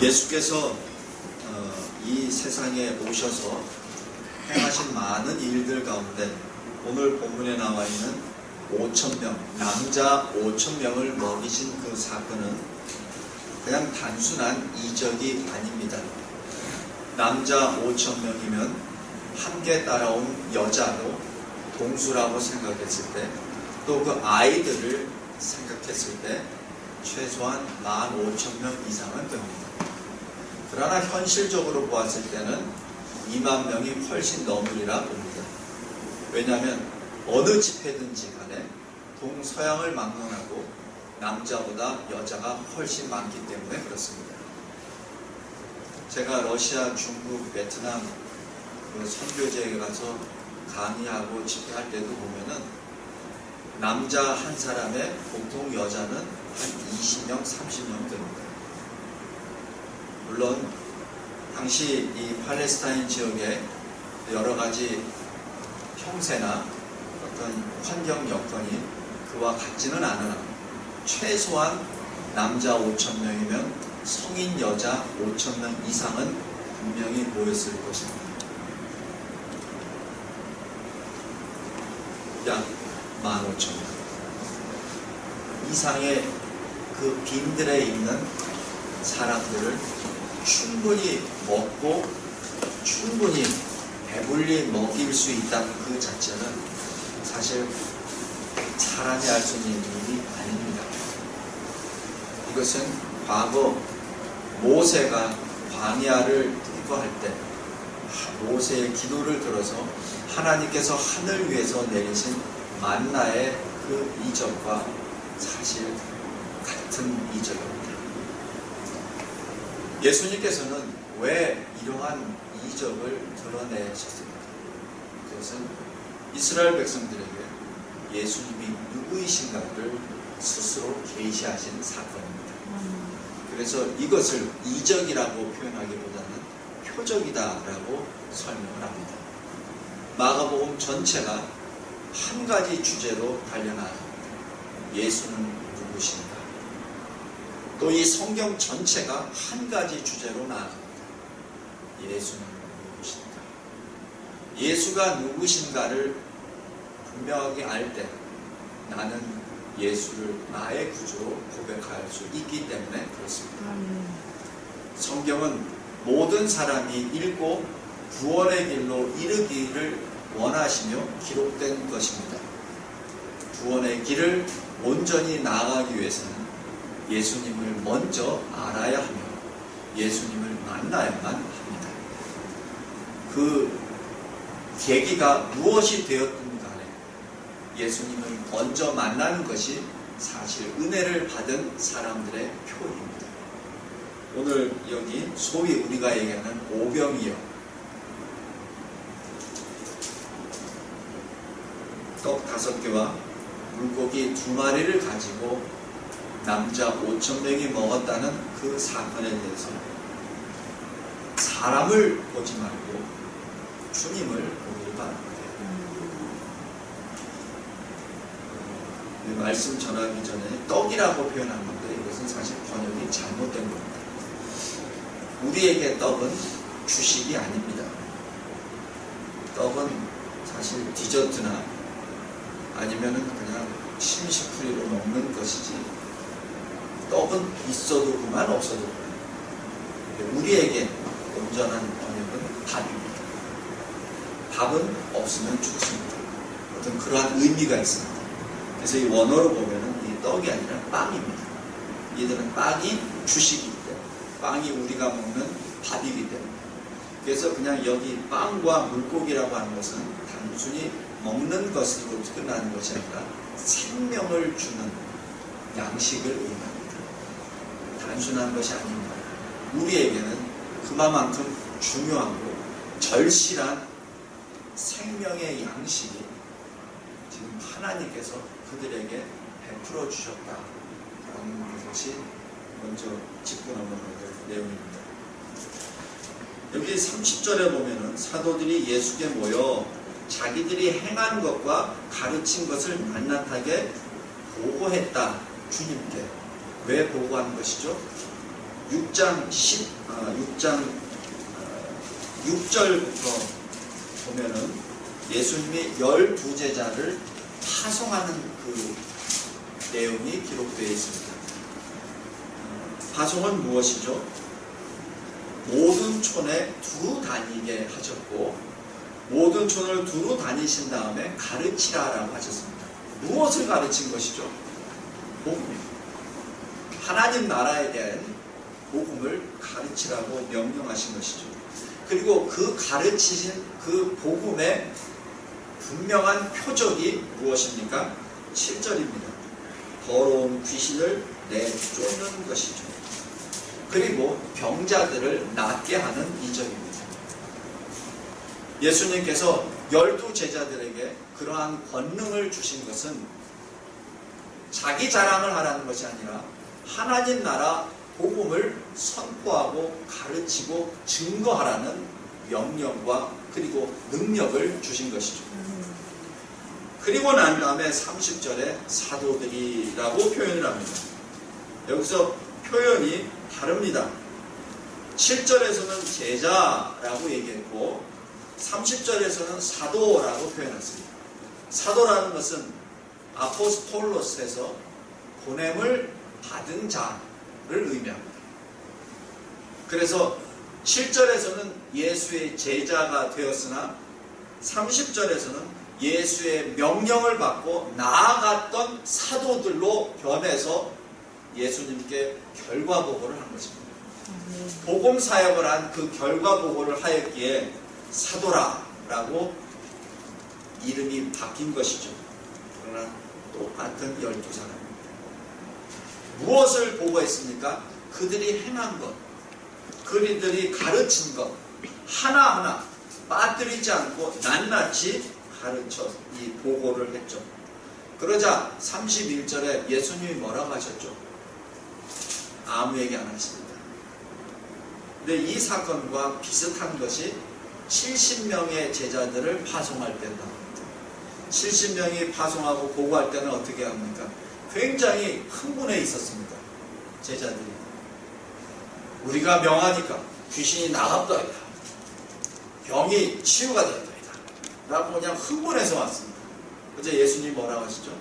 예수께서 이 세상에 오셔서 행하신 많은 일들 가운데 오늘 본문에 나와 있는 5,000명, 남자 5,000명을 먹이신 그 사건은 그냥 단순한 이적이 아닙니다. 남자 5,000명이면 함께 따라온 여자도 동수라고 생각했을 때, 또 그 아이들을 생각했을 때 최소한 15,000명 이상은 됩니다. 그러나 현실적으로 보았을 때는 2만 명이 훨씬 넘으리라 봅니다. 왜냐하면 어느 집회든지 간에 동서양을 막론하고 남자보다 여자가 훨씬 많기 때문에 그렇습니다. 제가 러시아, 중국, 베트남 그 선교지에 가서 강의하고 집회할 때도 보면은 남자 한 사람에 보통 여자는 한 20명, 30명 됩니다. 물론 당시 이 팔레스타인 지역에 여러 가지 형세나 어떤 환경 여건이 그와 같지는 않으나 최소한 남자 5,000명이면 성인 여자 5,000명 이상은 분명히 모였을 것입니다. 약 15,000명 이상의 그 빈들에 있는 사람들을 충분히 먹고 충분히 배불리 먹일 수 있다는 그 자체는 사실 사람이 할 수 있는 일이 아닙니다. 이것은 과거 모세가 광야를 통과할 때 모세의 기도를 들어서 하나님께서 하늘 위에서 내리신 만나의 그 이적과 사실 같은 이적입니다. 예수님께서는 왜 이러한 이적을 드러내셨습니까? 그것은 이스라엘 백성들에게 예수님이 누구이신가를 스스로 계시하신 사건입니다. 그래서 이것을 이적이라고 표현하기보다는 표적이다라고 설명을 합니다. 마가복음 전체가 한 가지 주제로 달려나갑니다. 예수는 누구신가? 또 이 성경 전체가 한 가지 주제로 나아갑니다. 예수는 누구신가? 예수가 누구신가를 분명하게 알 때 나는 예수를 나의 구주로 고백할 수 있기 때문에 그렇습니다. 성경은 모든 사람이 읽고 구원의 길로 이르기를 원하시며 기록된 것입니다. 구원의 길을 온전히 나아가기 위해서는 예수님을 먼저 알아야 하며 예수님을 만나야만 합니다. 그 계기가 무엇이 되었든 간에 예수님을 먼저 만나는 것이 사실 은혜를 받은 사람들의 표입니다. 오늘 여기 소위 우리가 얘기하는 오병이어, 떡 5개와 물고기 2마리를 가지고 남자 5,000명이 먹었다는 그 사건에 대해서 사람을 보지 말고 주님을 보길 바랍니다. 말씀 전하기 전에 떡이라고 표현하는데 이것은 사실 번역이 잘못된 겁니다. 우리에게 떡은 주식이 아닙니다. 떡은 사실 디저트나 아니면은 그냥 심식풀이로 먹는 것이지 떡은 있어도 그만 없어도 그만. 우리에게 온전한 번역은 밥입니다. 밥은 없으면 죽습니다. 어떤 그러한 의미가 있습니다. 그래서 이 원어로 보면은 이 떡이 아니라 빵입니다. 이들은 빵이 주식이기 때문에, 빵이 우리가 먹는 밥이기 때문에. 그래서 그냥 여기 빵과 물고기라고 하는 것은 단순히 먹는 것으로 끝나는 것이 아니라 생명을 주는 양식을 의미합니다. 단순한 것이 아닙니다. 우리에게는 그만큼 중요하고 절실한 생명의 양식이 지금 하나님께서 그들에게 베풀어 주셨다라는 것이 먼저 짚고 넘어갈 내용입니다. 여기 30절에 보면은 사도들이 예수께 모여 자기들이 행한 것과 가르친 것을 낱낱하게 보고했다. 주님께. 왜 보고한 것이죠? 6장 6절부터 보면은 예수님이 12제자를 파송하는 그 내용이 기록되어 있습니다. 파송은 무엇이죠? 모든 촌에 두루 다니게 하셨고, 모든 촌을 두루 다니신 다음에 가르치라라고 하셨습니다. 무엇을 가르친 것이죠? 복음입니다. 하나님 나라에 대한 복음을 가르치라고 명령하신 것이죠. 그리고 그 가르치신 그 복음의 분명한 표적이 무엇입니까? 7절입니다. 더러운 귀신을 내쫓는 것이죠. 그리고 병자들을 낫게 하는 2절입니다. 예수님께서 12제자들에게 그러한 권능을 주신 것은 자기 자랑을 하라는 것이 아니라 하나님 나라 복음을 선포하고 가르치고 증거하라는 명령과 그리고 능력을 주신 것이죠. 그리고 난 다음에 30절에 사도들이라고 표현을 합니다. 여기서 표현이 다릅니다. 7절에서는 제자라고 얘기했고 30절에서는 사도라고 표현했습니다. 사도라는 것은 아포스톨로스에서 보냄을 받은 자를 의미합니다. 그래서 7절에서는 예수의 제자가 되었으나 30절에서는 예수의 명령을 받고 나아갔던 사도들로 변해서 예수님께 결과보고를 한 것입니다. 복음 사역을 한 그 결과보고를 하였기에 사도라라고 이름이 바뀐 것이죠. 그러나 똑같은 12사람입니다. 무엇을 보고했습니까? 그들이 행한 것, 그들이 가르친 것 하나하나 빠뜨리지 않고 낱낱이 가르쳐 이 보고를 했죠. 그러자 31절에 예수님이 뭐라고 하셨죠? 아무 얘기 안 하십니다. 근데 이 사건과 비슷한 것이 70명의 제자들을 파송할 때다. 70명이 파송하고 보고할 때는 어떻게 합니까? 굉장히 흥분해 있었습니다. 제자들이. 우리가 명하니까 귀신이 나갔더이다. 병이 치유가 되었다. 라고 그냥 흥분해서 왔습니다. 그래서 예수님이 뭐라고 하시죠?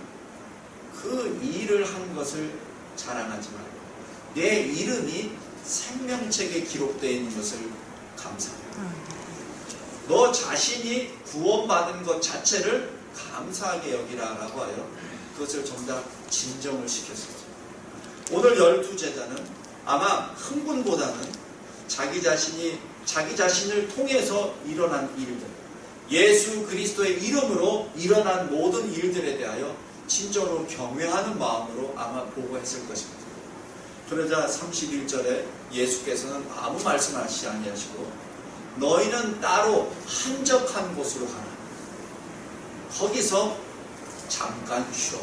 그 일을 한 것을 자랑하지 말고 내 이름이 생명책에 기록되어 있는 것을 감사합니다. 너 자신이 구원받은 것 자체를 감사하게 여기라라고 하여 그것을 정작 진정을 시켰습니다. 오늘 12제자는 아마 흥분보다는 자기 자신을 통해서 일어난 일들, 예수 그리스도의 이름으로 일어난 모든 일들에 대하여 진정으로 경외하는 마음으로 아마 보고했을 것입니다. 그러자 31절에 예수께서는 아무 말씀하시지 아니하시고 너희는 따로 한적한 곳으로 가라. 거기서 잠깐 쉬어.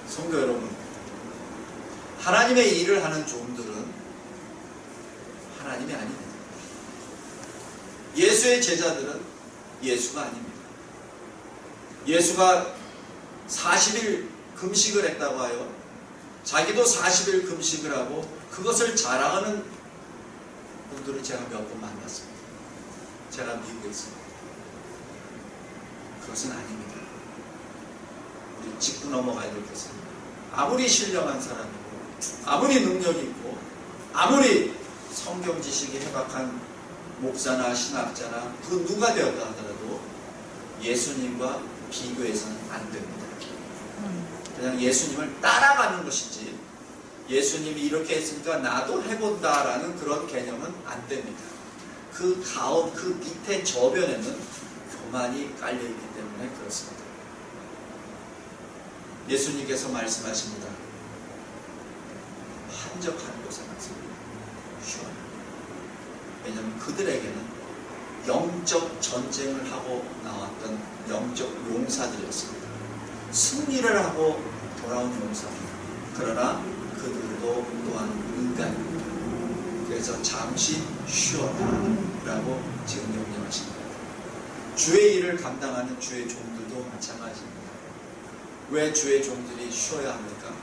성도 여러분, 하나님의 일을 하는 종들은 하나님이 아닙니다. 예수의 제자들은 예수가 아닙니다. 예수가 40일 금식을 했다고 하여 자기도 40일 금식을 하고 그것을 자랑하는 분들을 제가 몇 번 만났습니다. 제가 미국에 있습니다. 그것은 아닙니다. 우리 짚고 넘어가야 될 것은 아무리 신령한 사람이고 아무리 능력이 있고 아무리 성경 지식이 해박한 목사나 신학자나 그 누가 되었다 하더라도 예수님과 비교해서는 안 됩니다. 그냥 예수님을 따라가는 것이지 예수님이 이렇게 했으니까 나도 해본다라는 그런 개념은 안 됩니다. 그 밑에 저변에는 교만이 깔려있기 때문에 그렇습니다. 예수님께서 말씀하십니다. 한적한 곳에 가서 쉬어라. 왜냐하면 그들에게는 영적 전쟁을 하고 나왔던 영적 용사들이었습니다. 승리를 하고 돌아온 용사입니다. 그러나 그들도 또한 인간입니다. 그래서 잠시 쉬어라 라고 지금 명령하십니다. 주의 일을 감당하는 주의 종들도 마찬가지입니다. 왜 주의 종들이 쉬어야 합니까?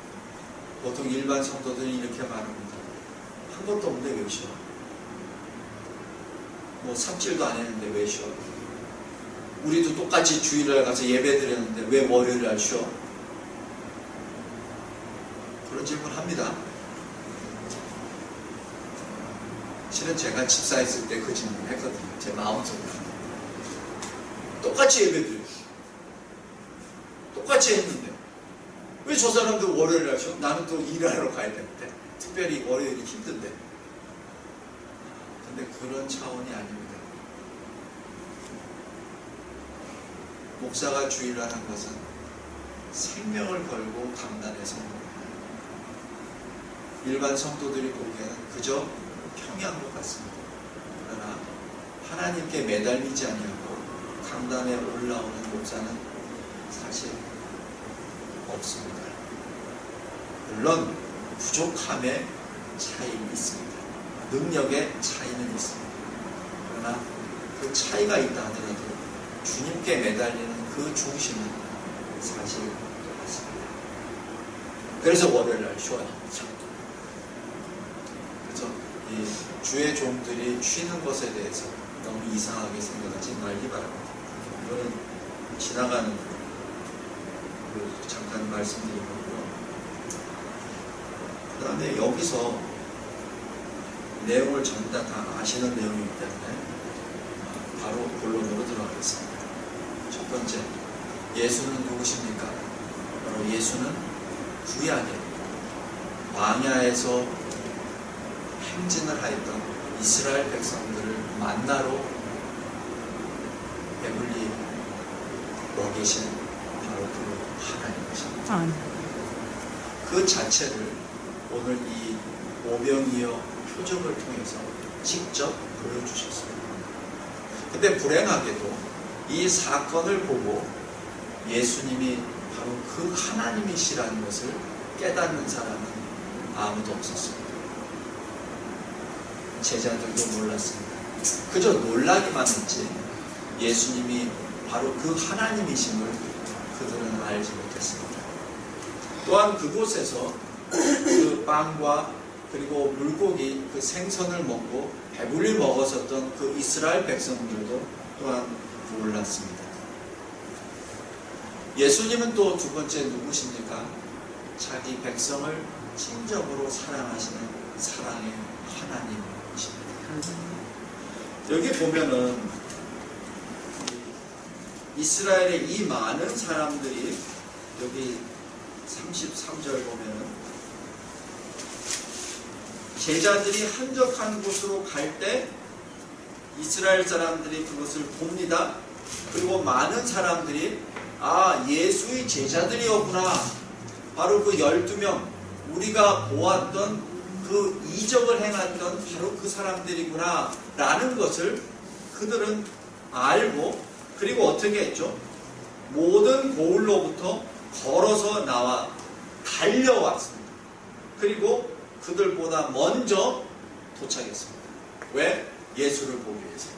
보통 일반 성도들이 이렇게 말합니다. 한 것도 없는데 왜 쉬어? 뭐 삽질도 안 했는데 왜 쉬어? 우리도 똑같이 주일날 가서 예배 드렸는데 왜 월요일날 쉬어? 그런 질문 합니다. 실은 제가 집사했을 때 그 질문 했거든요. 제 마음속으로. 똑같이 예배 드려요. 똑같이 했는데 왜 저 사람도 월요일날 쉬어? 나는 또 일하러 가야 되는데, 특별히 월요일이 힘든데. 근데 그런 차원이 아닙니다. 목사가 주일하는 것은 생명을 걸고 강단해서 일반 성도들이 보기에는 그저 평이한 것 같습니다. 그러나 하나님께 매달리지 아니하고 강단에 올라오는 목사는 사실 없습니다. 물론 부족함의 차이는 있습니다. 능력의 차이는 있습니다. 그러나 그 차이가 있다 하더라도 주님께 매달리는 그 중심은 사실 똑같습니다. 그래서 월요일날 쉬어야 합니다. 그래서 이 주의 종들이 쉬는 것에 대해서 너무 이상하게 생각하지 말기 바랍니다. 이거는 지나가는 잠깐 말씀드린 거고요. 그 다음에 여기서 내용을 전부 다 아시는 내용이기 때문에 바로 본론으로 들어가겠습니다. 첫 번째, 예수는 누구십니까? 바로 예수는 구약의 광야에서 행진을 하였던 이스라엘 백성들을 만나로 배불리 먹이신 바로 그 하나님이십니다. 그 자체를 오늘 이 오병이어 표적을 통해서 직접 보여주셨습니다. 근데 불행하게도 이 사건을 보고 예수님이 바로 그 하나님이시라는 것을 깨닫는 사람은 아무도 없었습니다. 제자들도 몰랐습니다. 그저 놀라기만 했지 예수님이 바로 그 하나님이심을 그들은 알지 못했습니다. 또한 그곳에서 그 빵과 그리고 물고기, 그 생선을 먹고 배불리 먹었었던 그 이스라엘 백성들도 또한 몰랐습니다. 예수님은 또 두 번째 누구십니까? 자기 백성을 진정으로 사랑하시는 사랑의 하나님이십니다. 여기 보면은 이스라엘의 이 많은 사람들이 여기 33절 보면은 제자들이 한적한 곳으로 갈 때 이스라엘 사람들이 그것을 봅니다. 그리고 많은 사람들이 예수의 제자들이었구나. 바로 그 12명 우리가 보았던 그 이적을 행했던 바로 그 사람들이구나 라는 것을 그들은 알고 그리고 어떻게 했죠? 모든 고을로부터 걸어서 나와 달려왔습니다. 그리고 그들보다 먼저 도착했습니다. 왜? 예수를 보기 위해서.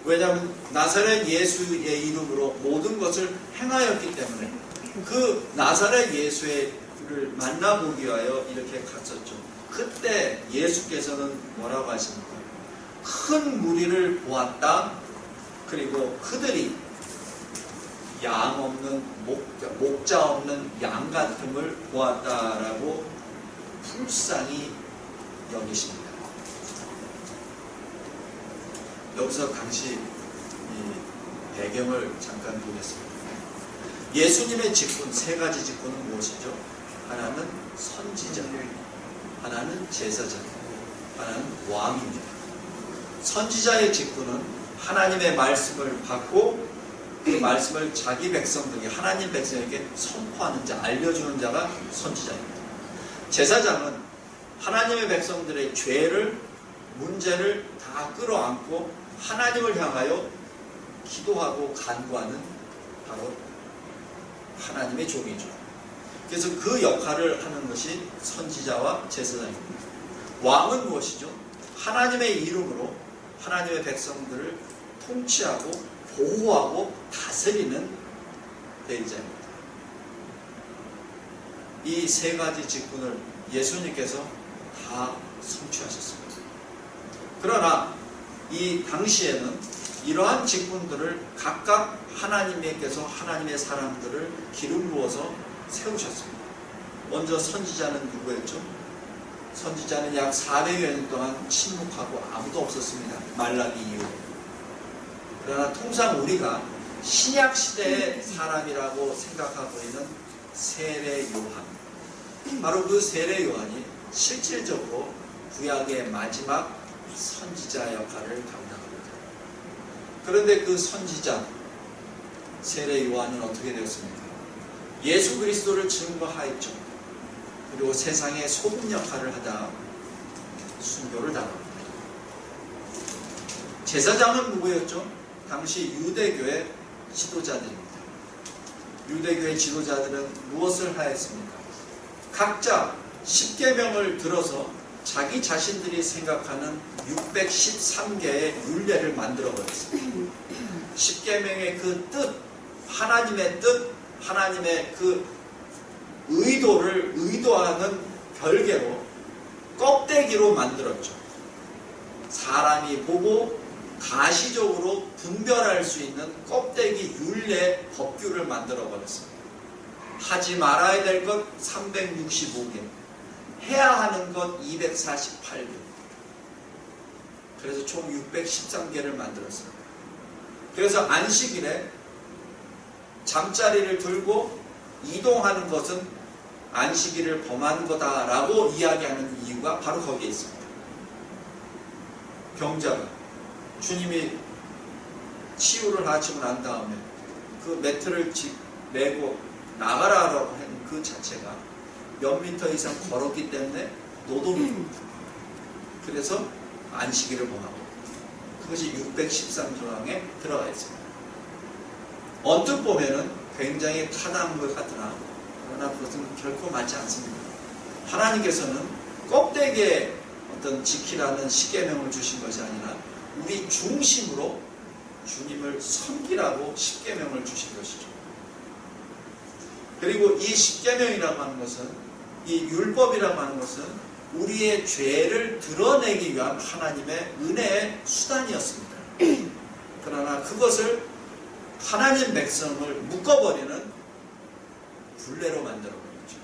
왜냐하면 나사렛 예수의 이름으로 모든 것을 행하였기 때문에 그 나사렛 예수를 만나보기 위하여 이렇게 갔었죠. 그때 예수께서는 뭐라고 하십니까? 큰 무리를 보았다. 그리고 그들이 양 없는 목자 없는 양 같음을 보았다라고 불쌍히 여기십니다. 여기서 당시 이 배경을 잠깐 보겠습니다. 예수님의 직분, 세 가지 직분은 무엇이죠? 하나는 선지자, 하나는 제사장, 하나는 왕입니다. 선지자의 직분은 하나님의 말씀을 받고 그 말씀을 자기 백성들에게, 하나님 백성에게 선포하는 자, 알려주는 자가 선지자입니다. 제사장은 하나님의 백성들의 죄를, 문제를 다 끌어안고 하나님을 향하여 기도하고 간구하는 바로 하나님의 종이죠. 그래서 그 역할을 하는 것이 선지자와 제사장입니다. 왕은 무엇이죠? 하나님의 이름으로 하나님의 백성들을 통치하고 보호하고 다스리는 대리자입니다. 이 세 가지 직분을 예수님께서 다 성취하셨습니다. 그러나 이 당시에는 이러한 직분들을 각각 하나님께서 하나님의 사람들을 기름 부어서 세우셨습니다. 먼저 선지자는 누구였죠? 선지자는 약 400여 년 동안 침묵하고 아무도 없었습니다. 말라기 이후. 그러나 통상 우리가 신약 시대의 사람이라고 생각하고 있는 세례 요한, 바로 그 세례 요한이 실질적으로 구약의 마지막 선지자 역할을 감당합니다. 그런데 그 선지자 세례 요한은 어떻게 되었습니까? 예수 그리스도를 증거하였죠. 그리고 세상의 소금 역할을 하다 순교를 당합니다. 제사장은 누구였죠? 당시 유대교의 지도자들입니다. 유대교의 지도자들은 무엇을 하였습니까? 각자 십계명을 들어서 자기 자신들이 생각하는 613개의 율례를 만들어 버렸습니다. 십계명의 그 뜻, 하나님의 뜻, 하나님의 그 의도를 의도하는 별개로 껍데기로 만들었죠. 사람이 보고 가시적으로 분별할 수 있는 껍데기 율례 법규를 만들어 버렸습니다. 하지 말아야 될 것 365개, 해야 하는 것 248개. 그래서 총 613개를 만들었습니다. 그래서 안식일에 잠자리를 들고 이동하는 것은 안식일을 범한 거다라고 이야기하는 이유가 바로 거기에 있습니다. 병자가 주님이 치유를 하시고 난 다음에 그 매트를 메고 나가라라고 한 그 자체가 몇 미터 이상 걸었기 때문에 노동입니다. 그래서 안식일을 범하고 그것이 613조항에 들어가 있습니다. 언뜻 보면은 굉장히 타당한 것 같으나 그러나 그것은 결코 맞지 않습니다. 하나님께서는 껍데기에 어떤 지키라는 십계명을 주신 것이 아니라 우리 중심으로 주님을 섬기라고 십계명을 주신 것이죠. 그리고 이 십계명이라고 하는 것은, 이 율법이라고 하는 것은 우리의 죄를 드러내기 위한 하나님의 은혜의 수단이었습니다. 그러나 그것을 하나님 백성을 묶어버리는 굴레로 만들어버렸죠.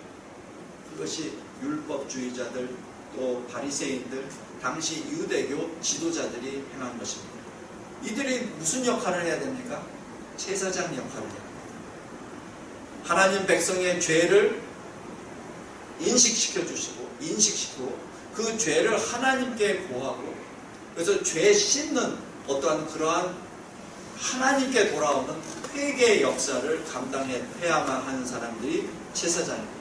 그것이 율법주의자들 또 바리새인들 당시 유대교 지도자들이 행한 것입니다. 이들이 무슨 역할을 해야 됩니까? 제사장 역할을 해야 됩니다. 하나님 백성의 죄를 인식시키고 그 죄를 하나님께 고하고 그래서 죄 씻는 어떠한 그러한 하나님께 돌아오는 회개의 역사를 감당해야만 하는 사람들이 제사장입니다.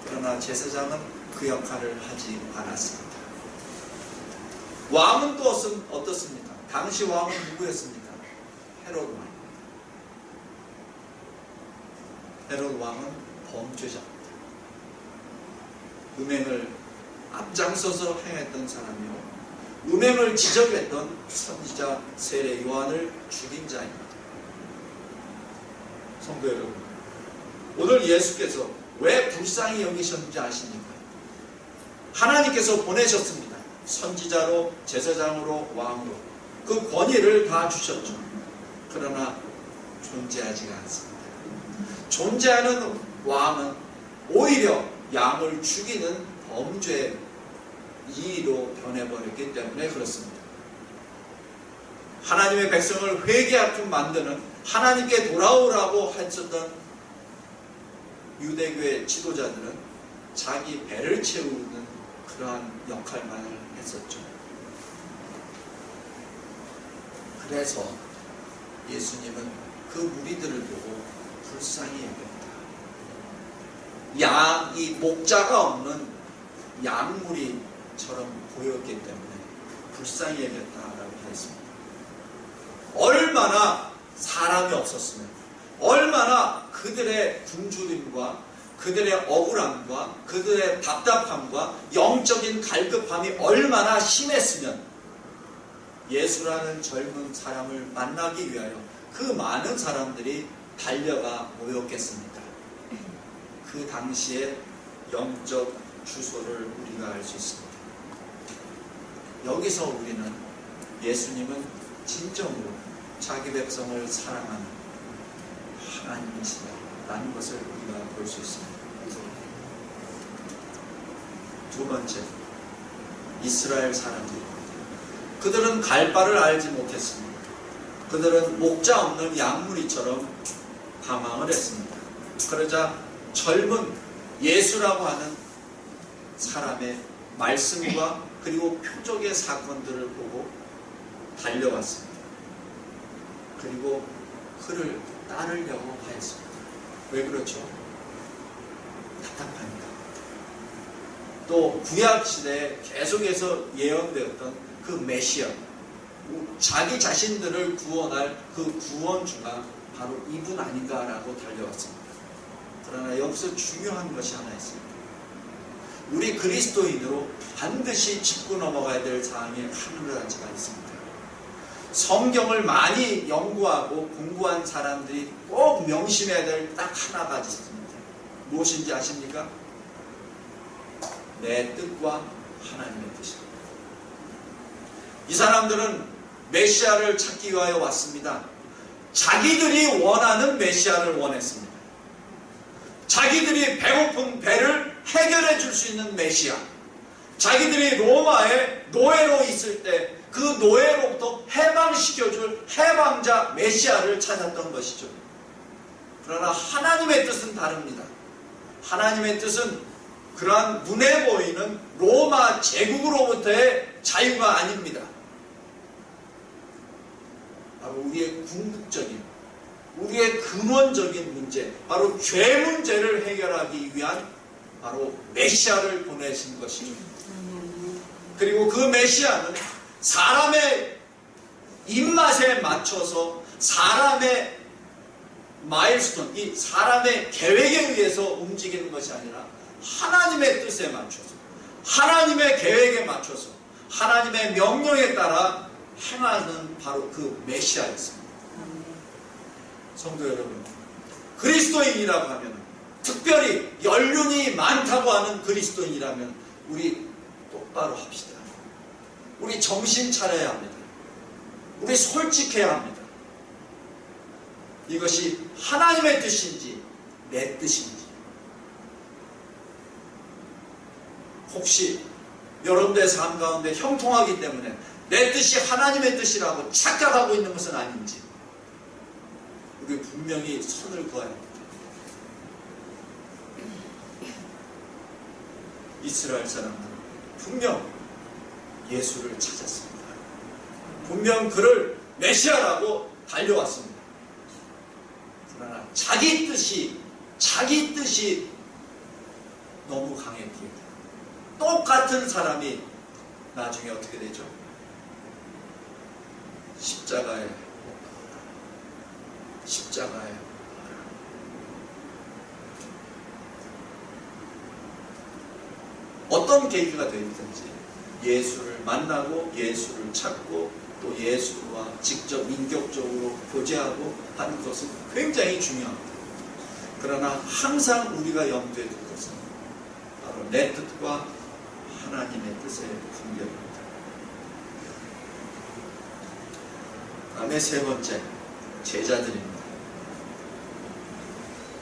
그러나 제사장은 그 역할을 하지 않았습니다. 왕은 또 어떻습니까? 당시 왕은 누구였습니까? 헤롯 왕. 헤롯 왕은 범죄자입니다. 음행을 앞장서서 행했던 사람이요, 음행을 지적했던 선지자 세례 요한을 죽인 자입니다. 성도 여러분, 오늘 예수께서 왜 불쌍히 여기셨는지 아십니까? 하나님께서 보내셨습니다. 선지자로, 제사장으로, 왕으로 그 권위를 다 주셨죠. 그러나 존재하지가 않습니다. 존재하는 왕은 오히려 양을 죽이는 범죄 이로 변해버렸기 때문에 그렇습니다. 하나님의 백성을 회개하게 만드는, 하나님께 돌아오라고 했었던 유대교의 지도자들은 자기 배를 채우는 그러한 역할만을 했었죠. 그래서 예수님은 그 무리들을 보고 불쌍히 여깁니다. 이 목자가 없는 양무리처럼 보였기 때문에 불쌍히 여겼다라고 했습니다. 얼마나 사람이 없었으면, 얼마나 그들의 굶주림과 그들의 억울함과 그들의 답답함과 영적인 갈급함이 얼마나 심했으면 예수라는 젊은 사람을 만나기 위하여 그 많은 사람들이 달려가 모였겠습니까? 그 당시에 영적 주소를 우리가 알 수 있습니다. 여기서 우리는 예수님은 진정으로 자기 백성을 사랑하는 하나님이시다라는 것을 우리가 볼 수 있습니다. 두 번째, 이스라엘 사람들입니다. 그들은 갈 바를 알지 못했습니다. 그들은 목자 없는 양무리처럼 방황을 했습니다. 그러자 젊은 예수라고 하는 사람의 말씀과 그리고 표적의 사건들을 보고 달려왔습니다. 그리고 그를 따르려고 하였습니다. 왜 그렇죠? 답답합니다. 또 구약시대에 계속해서 예언되었던 그 메시아, 자기 자신들을 구원할 그 구원주가 바로 이분 아닌가라고 달려왔습니다. 그러나 여기서 중요한 것이 하나 있습니다. 우리 그리스도인으로 반드시 짚고 넘어가야 될 사항이 한 가지가 있습니다. 성경을 많이 연구하고 공부한 사람들이 꼭 명심해야 될 딱 하나 가지 있습니다. 무엇인지 아십니까? 내 뜻과 하나님의 뜻입니다. 이 사람들은 메시아를 찾기 위하여 왔습니다. 자기들이 원하는 메시아를 원했습니다. 자기들이 배고픈 배를 해결해 줄 수 있는 메시아, 자기들이 로마의 노예로 있을 때 그 노예로부터 해방시켜줄 해방자 메시아를 찾았던 것이죠. 그러나 하나님의 뜻은 다릅니다. 하나님의 뜻은 그러한 눈에 보이는 로마 제국으로부터의 자유가 아닙니다. 바로 우리의 궁극적인, 우리의 근원적인 문제, 바로 죄 문제를 해결하기 위한 바로 메시아를 보내신 것이죠. 그리고 그 메시아는 사람의 입맛에 맞춰서 사람의 마일스톤, 이 사람의 계획에 의해서 움직이는 것이 아니라 하나님의 뜻에 맞춰서, 하나님의 계획에 맞춰서, 하나님의 명령에 따라 행하는 바로 그 메시아였습니다. 성도 여러분, 그리스도인이라고 하면, 특별히 연륜이 많다고 하는 그리스도인이라면 우리 똑바로 합시다. 우리 정신 차려야 합니다. 우리 솔직해야 합니다. 이것이 하나님의 뜻인지 내 뜻인지, 혹시 여러분들의 삶 가운데 형통하기 때문에 내 뜻이 하나님의 뜻이라고 착각하고 있는 것은 아닌지 우리 분명히 선을 그어야 합니다. 이스라엘 사람들은 분명 예수를 찾았습니다. 분명 그를 메시아라고 달려왔습니다. 그러나 자기 뜻이 너무 강했기에 똑같은 사람이 나중에 어떻게 되죠? 십자가에 어떤 계기가 되든지 예수를 만나고 예수를 찾고 또 예수와 직접 인격적으로 교제하고 하는 것은 굉장히 중요합니다. 그러나 항상 우리가 염두에 둘 것은 바로 내 뜻과 하나님의 뜻의 분별입니다. 다음에 세 번째, 제자들입니다.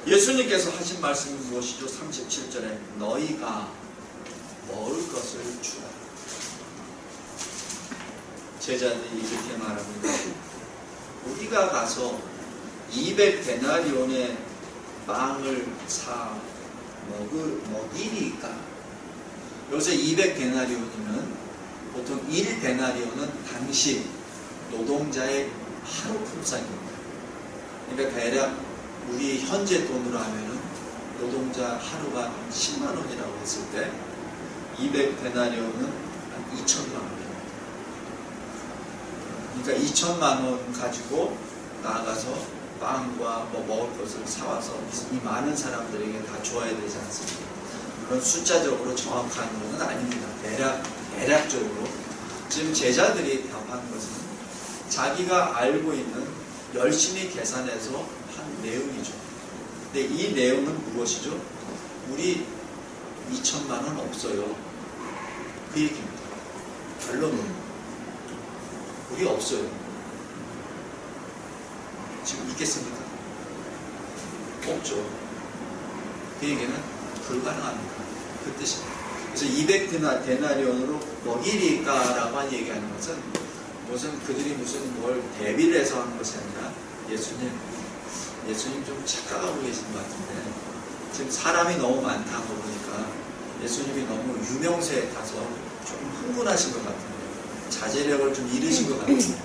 예수님께서 하신 말씀이 무엇이죠? 37절에 너희가 먹을 것을 주라. 제자들이 이렇게 말합니다. 우리가 가서 200데나리온의 빵을 사 먹이리까. 여기서 200데나리온이면 보통 1데나리온은 당시 노동자의 하루 품삯입니다. 그러니까 대략 우리 현재 돈으로 하면은 노동자 하루가 10만 원이라고 했을 때 200데나리온은 한 2천만 원입니다. 그러니까 2천만 원 가지고 나가서 빵과 먹을 것을 사와서 이 많은 사람들에게 다 줘야 되지 않습니까? 그런 숫자적으로 정확한 것은 아닙니다. 대략적으로 지금 제자들이 답한 것은 자기가 알고 있는 열심히 계산해서 한 내용이죠. 근데 이 내용은 무엇이죠? 우리 2천만 원 없어요. 그 얘기입니다. 결론은 우리 없어요. 지금 있겠습니까? 없죠. 그 얘기는 불가능합니다. 그 뜻입니다. 그래서 200데나리온으로 먹이리까라고 얘기하는 것은 무슨 그들이 무슨 뭘 대비를 해서 하는 것이 아니라 예수님 좀 착각하고 계신 것 같은데 지금 사람이 너무 많다고 보니까 예수님이 너무 유명세에 타서 좀 흥분하신 것 같은데 자제력을 좀 잃으신 것 같은데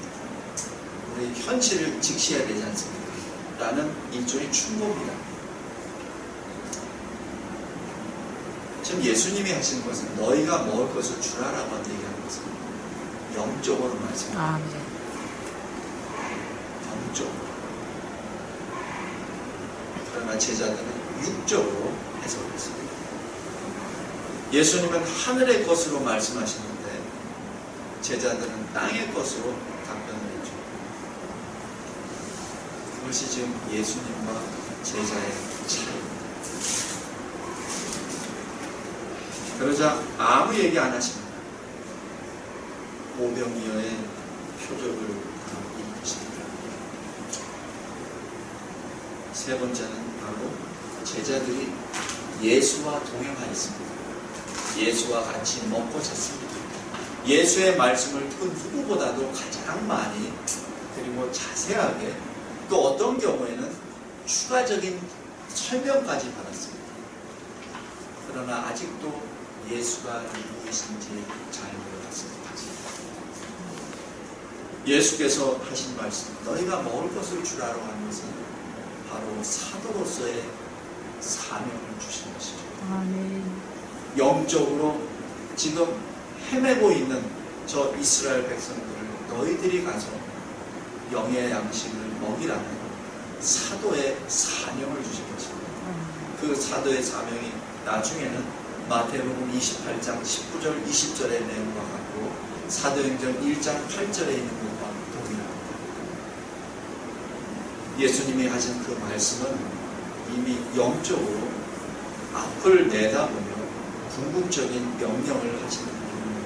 우리 현실을 직시해야 되지 않습니까? 라는 일종의 충고입니다. 지금 예수님이 하시는 것은 너희가 먹을 것을 주라라고 얘기하는 것은 영적으로 말씀합니다. 네. 영적으로. 그러나 제자들은 육적으로 해석했습니다. 예수님은 하늘의 것으로 말씀하시는데 제자들은 땅의 것으로 답변을 했죠. 그것이 지금 예수님과 제자의 차이입니다. 그러자 아무 얘기 안 하십니다. 오병이어의 표적을 입으십니다. 세 번째는 바로 제자들이 예수와 동행하였습니다. 예수와 같이 먹고 잤습니다. 예수의 말씀을 그 누구보다도 가장 많이 그리고 자세하게 또 어떤 경우에는 추가적인 설명까지 받았습니다. 그러나 아직도 예수가 누구이신지 잘 몰랐습니다. 예수께서 하신 말씀, 너희가 먹을 것을 주라고 하는 것은 바로 사도로서의 사명을 주신 것이죠. 아멘. 영적으로 지금 헤매고 있는 저 이스라엘 백성들을 너희들이 가서 영의 양식을 먹이라는 사도의 사명을 주신 것입니다. 그 사도의 사명이 나중에는 마태복음 28장 19절 20절의 내용과 같고 사도행전 1장 8절에 있는 것과 동일합니다. 예수님이 하신 그 말씀은 이미 영적으로 앞을 내다보며 궁극적인 명령을 하시는 분입니다.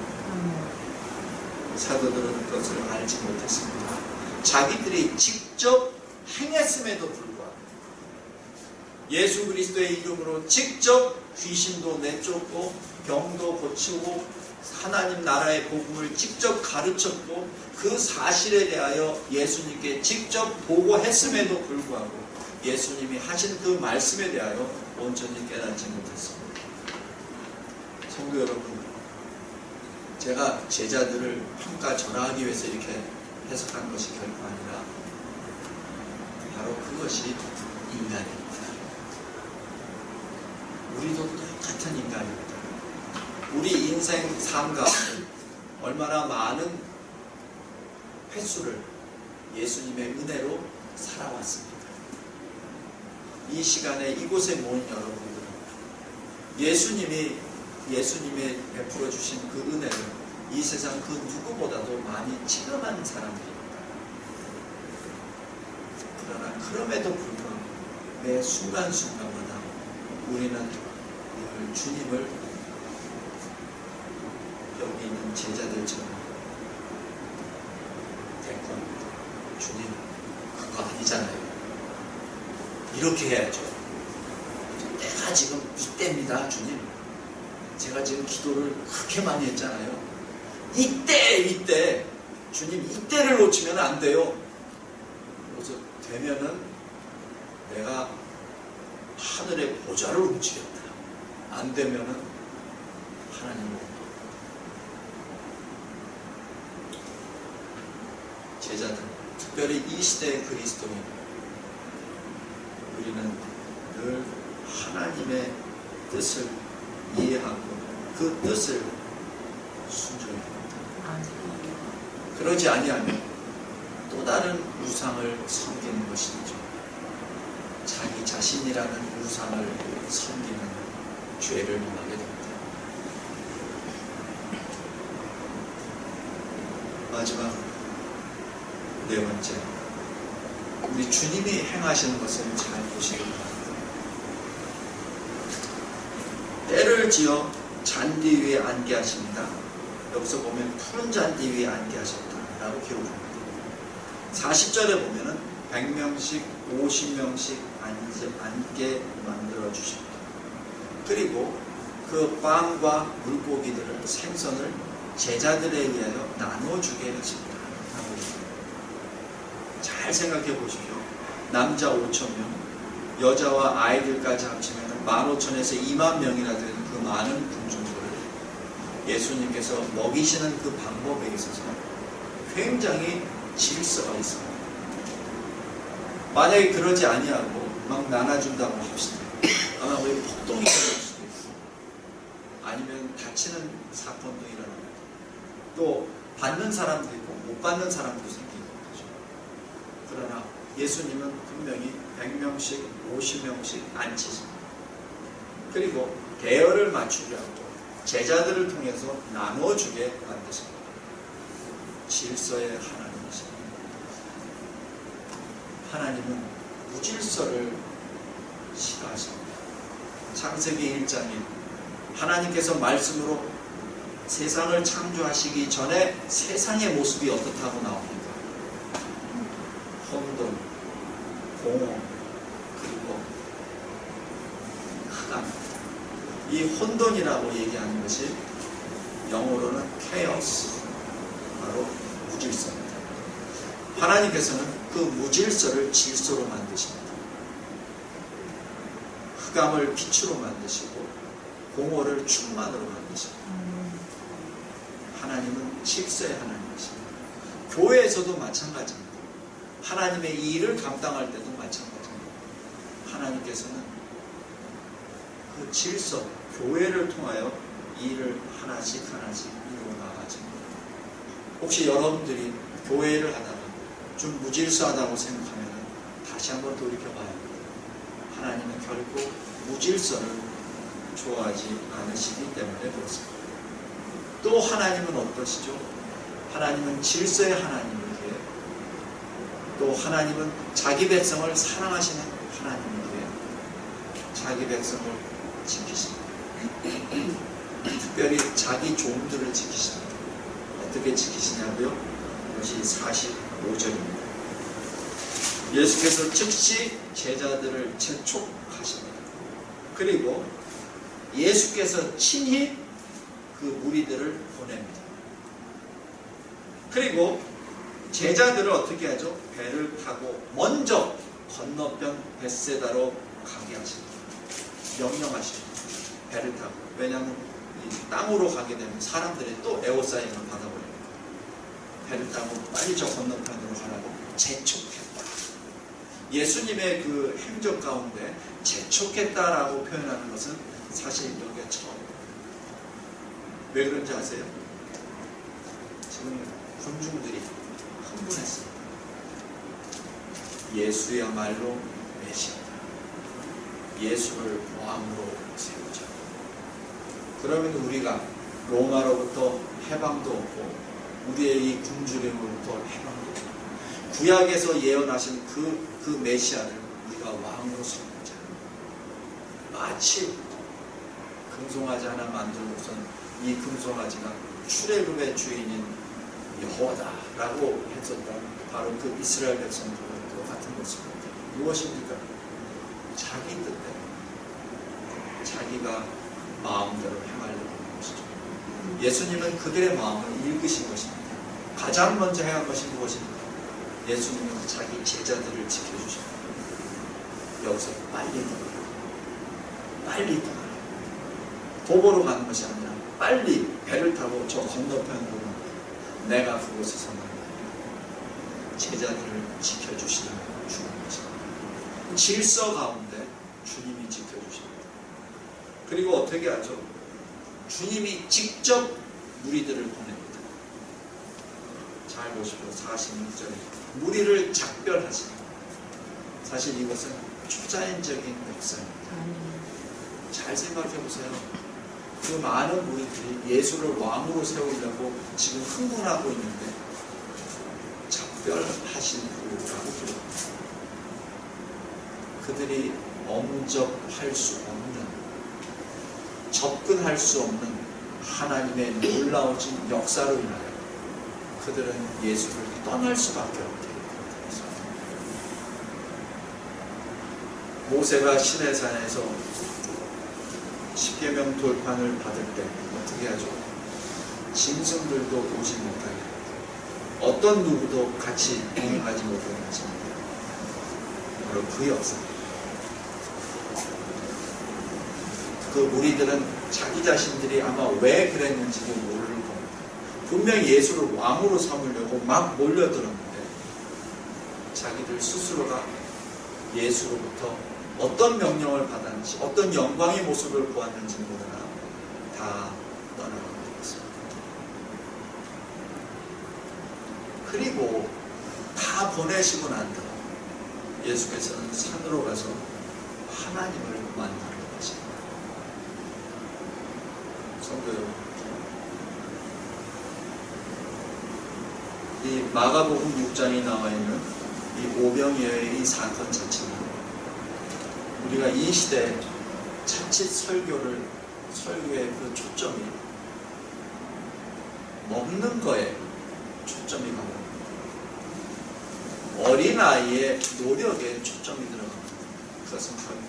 사도들은 그것을 알지 못했습니다. 자기들이 직접 행했음에도 불구하고 예수 그리스도의 이름으로 직접 귀신도 내쫓고 병도 고치고 하나님 나라의 복음을 직접 가르쳤고 그 사실에 대하여 예수님께 직접 보고했음에도 불구하고 예수님이 하신 그 말씀에 대하여 온전히 깨닫지 못했습니다. 성도 여러분, 제가 제자들을 평가절하하기 위해서 이렇게 해석한 것이 결코 아니라 바로 그것이 인간입니다. 우리도 똑같은 인간입니다. 우리 인생 삶 가운데 얼마나 많은 횟수를 예수님의 은혜로 살아왔습니다. 이 시간에 이곳에 모인 여러분들은 예수님이 베풀어 주신 그 은혜를 이 세상 그 누구보다도 많이 체험한 사람들입니다. 그러나 그럼에도 불구하고 매 순간순간마다 우리는 늘 주님을 여기 있는 제자들처럼 대꾸합니다. 주님, 그거 아니잖아요. 이렇게 해야죠. 때가 지금 이때입니다, 주님. 제가 지금 기도를 그렇게 많이 했잖아요. 이때 주님 이때를 놓치면 안 돼요. 그래서 되면은 내가 하늘의 보좌를 훔치겠다. 안 되면은 하나님을 제자들, 특별히 이 시대의 그리스도인 우리는 늘 하나님의 뜻을 이해하고 그 뜻을 순종해야 합니다. 그러지 아니하면 또 다른 우상을 섬기는 것이죠. 자기 자신이라는 우상을 섬기는 죄를 범하게 됩니다. 마지막 네 번째, 우리 주님이 행하시는 것을 잘 보시기 바랍니다. 때를 지어 잔디 위에 앉게 하십니다. 여기서 보면 푸른 잔디 위에 앉게 하셨다라고 기록합니다. 40절에 보면은 100명씩 50명씩 앉게 만들어 주십니다. 그리고 그 빵과 물고기들을, 생선을 제자들에 의하여 나눠주게 하십니다. 잘 생각해 보십시오. 남자 5,000명, 여자와 아이들까지 합치면 15,000에서 2만 명이나 되는 그 많은 군중들을 예수님께서 먹이시는 그 방법에 있어서 굉장히 질서가 있습니다. 만약에 그러지 아니하고 막 나눠준다고 합시다. 아마 우리 폭동이 일어날 수도 있고, 아니면 다치는 사건도 일어납니다. 또 받는 사람도 있고 못 받는 사람도 생기는 거죠. 그러나 예수님은 분명히 100명씩 50명씩 앉히십니다. 그리고 대열을 맞추게 하고 제자들을 통해서 나눠주게 만드십니다. 질서의 하나님이십니다. 하나님은 무질서를 싫어하십니다. 창세기 1장에 하나님께서 말씀으로 세상을 창조하시기 전에 세상의 모습이 어떻다고 나옵니까? 혼돈, 공허, 그리고 흑암. 이 혼돈이라고 얘기하는 것이 영어로는 chaos, 바로 무질서입니다. 하나님께서는 그 무질서를 질서로 만드십니다. 흑암을 빛으로 만드시고 공허를 충만으로 만드십니다. 하나님은 질서의 하나님이십니다. 교회에서도 마찬가지입니다. 하나님의 이 일을 감당할 때도 마찬가지입니다. 하나님께서는 그 질서, 교회를 통하여 이 일을 하나씩 하나씩 이루어 나가십니다. 혹시 여러분들이 교회를 하다가 좀 무질서하다고 생각하면 다시 한번 돌이켜봐야 합니다. 하나님은 결코 무질서를 좋아하지 않으시기 때문에 그렇습니다. 또 하나님은 어떠시죠? 하나님은 질서의 하나님이기에, 또 하나님은 자기 백성을 사랑하시는 하나님이기에 자기 백성을 지키십니다. 특별히 자기 종들을 지키십니다. 어떻게 지키시냐고요? 이것이 45절입니다. 예수께서 즉시 제자들을 재촉하십니다. 그리고 예수께서 친히 그 무리들을 보냅니다. 그리고 제자들을 어떻게 하죠? 배를 타고 먼저 건너편 벳세다로 가게 하십니다. 명령하십니다. 배를 타고. 왜냐하면 이 땅으로 가게 되면 사람들이 또 에워싸임을 받아버립니다. 배를 타고 빨리 저 건너편으로 가라고 재촉했다. 예수님의 그 행적 가운데 재촉했다라고 표현하는 것은 사실 여기가 처음입니다. 왜 그런지 아세요? 지금 군중들이 흥분했습니다. 예수야말로 메시아다. 예수를 왕으로 세우자. 그러면 우리가 로마로부터 해방도 얻고 우리의 이 굶주림으로부터 해방도 얻고 구약에서 예언하신 그 메시아를 우리가 왕으로 세우자. 마치 금송아지 하나 만들고선 이 금송아지가 출애굽의 주인인 여호와다라고 했었던 바로 그 이스라엘 백성들과 같은 모습입니다. 무엇입니까? 자기 뜻대로 자기가 마음대로 행하려고 하는 것이죠. 예수님은 그들의 마음을 읽으신 것입니다. 가장 먼저 행한 것이 무엇입니까? 예수님은 자기 제자들을 지켜주십니다. 여기서 빨리 떠나라. 도보로 가는 것이 아니라 빨리 배를 타고 저 건너편으로 내가 그곳에서 만나요. 제자들을 지켜주시는 주님이십니다. 질서 가운데 주님이 지켜주십니다. 그리고 어떻게 하죠? 주님이 직접 무리들을 보냅니다. 잘 보십시오. 46절에 무리를 작별하십니다. 사실 이것은 초자연적인 역사입니다. 잘 생각해 보세요. 그 많은 무리들이 예수를 왕으로 세우려고 지금 흥분하고 있는데 작별하신 이유라고 기록합니다. 그들이 엄접할 수 없는 접근할 수 없는 하나님의 놀라우신 역사로 인하여 그들은 예수를 떠날 수밖에 없게 되었습니다. 모세가 시내산에서 십계명 돌판을 받을 때 어떻게 하죠? 짐승들도 오지 못하게, 어떤 누구도 같이 동행하지 못하게 하십니다. 바로 그 역사. 그 무리들은 자기 자신들이 아마 왜 그랬는지도 모를 겁니다. 분명히 예수를 왕으로 삼으려고 막 몰려들었는데 자기들 스스로가 예수로부터 어떤 명령을 받았는지, 어떤 영광의 모습을 보았는지 모르나 다 떠나가게 되었습니다. 그리고 다 보내시고 난 다음 예수께서는 산으로 가서 하나님을 만나러 가십니다. 성도 여러분, 이 마가복음 6장에 나와 있는 이 오병이어의 이 사건 자체는 우리가 이 시대 자칫 설교의 그 초점이 먹는 거에 초점이 가고 어린아이의 노력에 초점이 들어갑니다. 그것은 결국은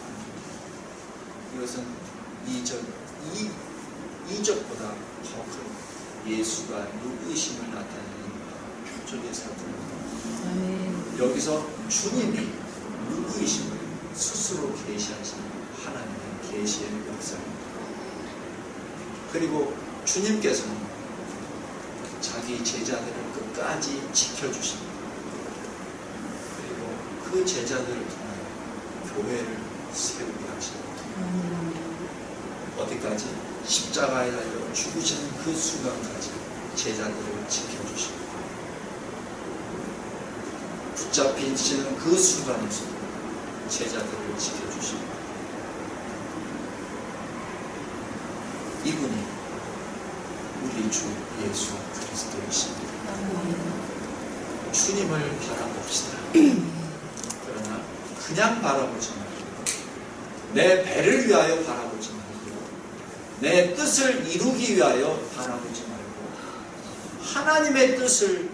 이것은 이적보다 더 큰 예수가 누구이심을 나타내는 표적의 사건입니다. 여기서 주님이 누구이심을 스스로 계시하시는 하나님의 계시의 역사입니다. 그리고 주님께서는 자기 제자들을 끝까지 지켜주십니다. 그리고 그 제자들을 통해 교회를 세우게 하십니다. 어디까지? 십자가에 달려 죽으시는 그 순간까지 제자들을 지켜주십니다. 붙잡히시는 그 순간에서 제자들을 지켜주십니다. 이분이 우리 주 예수 그리스도이십니다. 주님을 바라봅시다. 그러나 그냥 바라보지 말고 내 배를 위하여 바라보지 말고 내 뜻을 이루기 위하여 바라보지 말고 하나님의 뜻을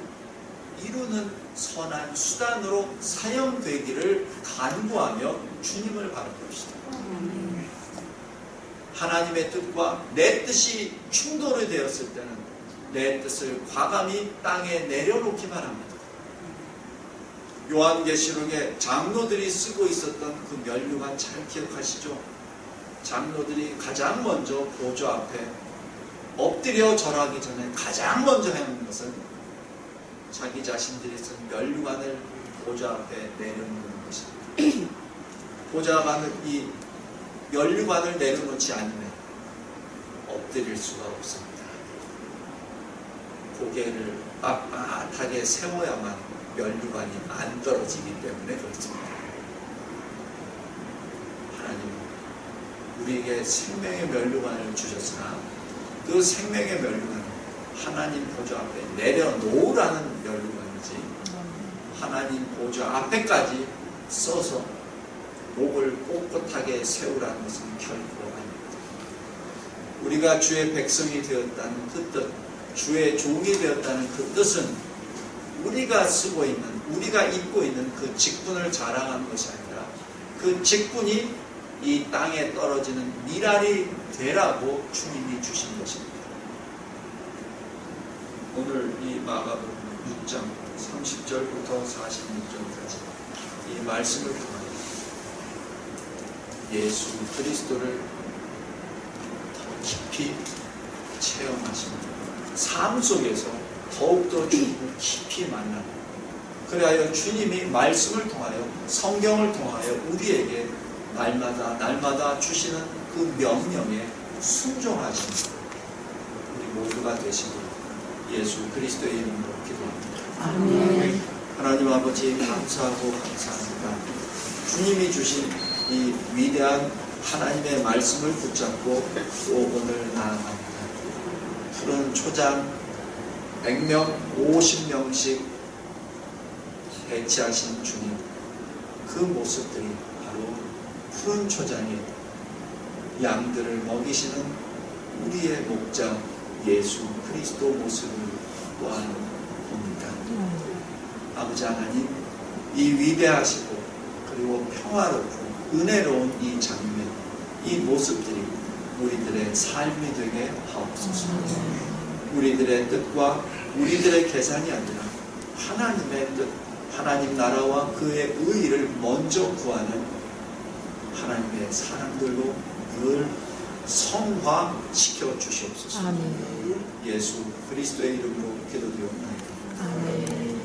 이루는 선한 수단으로 사용되기를 간구하며 주님을 바라봅시다. 하나님의 뜻과 내 뜻이 충돌이 되었을 때는 내 뜻을 과감히 땅에 내려놓기 바랍니다. 요한계시록에 장로들이 쓰고 있었던 그 면류관 잘 기억하시죠? 장로들이 가장 먼저 보좌 앞에 엎드려 절하기 전에 가장 먼저 하는 것은 자기 자신들이 쓴 면류관을 보좌 앞에 내려놓는 것입니다. 보좌관을 이 면류관을 내려놓지 않으면 엎드릴 수가 없습니다. 고개를 빳빳하게 세워야만 면류관이 안 떨어지기 때문에 그렇습니다. 하나님은 우리에게 생명의 면류관을 주셨으나 그 생명의 면류관은 하나님 보좌 앞에 내려놓으라는 면류관이지 하나님 보좌 앞에까지 써서 목을 꼿꼿하게 세우라는 것은 결코 아닙니다. 우리가 주의 백성이 되었다는 그 뜻, 주의 종이 되었다는 그 뜻은 우리가 쓰고 있는, 우리가 입고 있는 그 직분을 자랑하는 것이 아니라 그 직분이 이 땅에 떨어지는 미랄이 되라고 주님이 주신 것입니다. 오늘 이 마가복음 6장 30절부터 46절까지 이 말씀을 통하여 예수 그리스도를 더 깊이 체험하십니다. 삶 속에서 더욱더 주님을 깊이 만나고 그리하여 주님이 말씀을 통하여 성경을 통하여 우리에게 날마다 주시는 그 명령에 순종하시는 우리 모두가 되시고 예수 그리스도의 이름으로 기도합니다. 아멘. 하나님 아버지 감사하고 감사합니다. 주님이 주신 이 위대한 하나님의 말씀을 붙잡고 또 오늘 나아갑니다. 푸른 초장 100명, 50명씩 배치하신 주님, 그 모습들이 바로 푸른 초장에 양들을 먹이시는 우리의 목자 예수 그리스도 모습을 보아봅니다. 아버지 하나님, 이 위대하시고 그리고 평화롭고 은혜로운 이 장면, 이 모습들이 우리들의 삶이 되게 하옵소서. 우리들의 뜻과 우리들의 계산이 아니라 하나님의 뜻, 하나님 나라와 그의 의의를 먼저 구하는 하나님의 사람들로 늘 성화시켜 주시옵소서. 아멘. 예수 그리스도의 이름으로 기도드리옵나이다. 아멘.